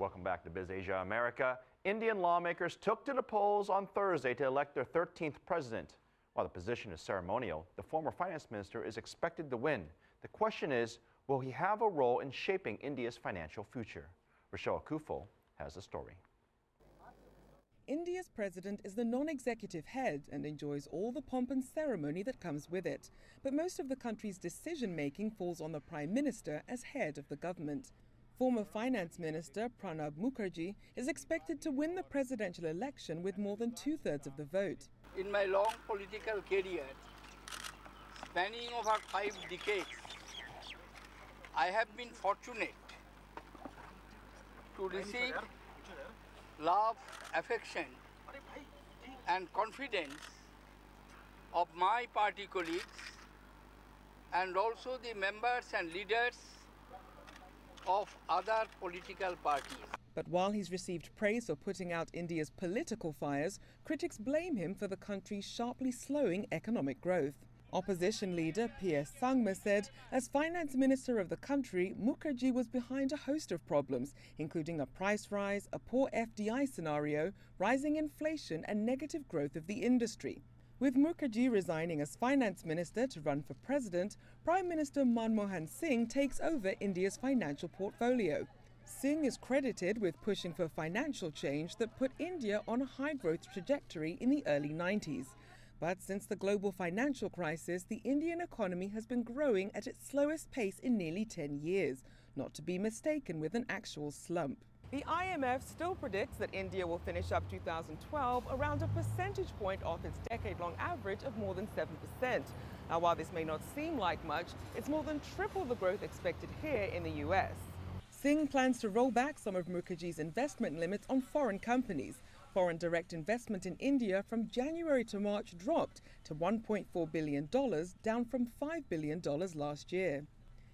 Welcome back to Biz Asia America. Indian lawmakers took to the polls on Thursday to elect their 13th president. While the position is ceremonial, the former finance minister is expected to win. The question is, will he have a role in shaping India's financial future? Rochelle Akufo has the story. India's president is the non-executive head and enjoys all the pomp and ceremony that comes with it. But most of the country's decision-making falls on the prime minister as head of the government. Former finance minister Pranab Mukherjee is expected to win the presidential election with more than two-thirds of the vote. In my long political career, spanning over 5 decades, I have been fortunate to receive love, affection and confidence of my party colleagues and also the members and leaders of other political parties. But while he's received praise for putting out India's political fires, critics blame him for the country's sharply slowing economic growth. Opposition leader P.S. Sangma said, as finance minister of the country, Mukherjee was behind a host of problems, including a price rise, a poor FDI scenario, rising inflation and negative growth of the industry. With Mukherjee resigning as finance minister to run for president, Prime Minister Manmohan Singh takes over India's financial portfolio. Singh is credited with pushing for financial change that put India on a high-growth trajectory in the early 90s. But since the global financial crisis, the Indian economy has been growing at its slowest pace in nearly 10 years, not to be mistaken with an actual slump. The IMF still predicts that India will finish up 2012 around a percentage point off its decade-long average of more than 7%. Now, while this may not seem like much, it's more than triple the growth expected here in the US. Singh plans to roll back some of Mukherjee's investment limits on foreign companies. Foreign direct investment in India from January to March dropped to $1.4 billion, down from $5 billion last year.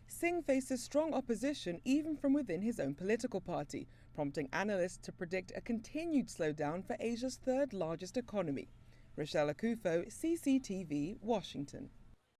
Singh faces strong opposition even from within his own political party, prompting analysts to predict a continued slowdown for Asia's third largest economy. Rochelle Akufo, CCTV, Washington.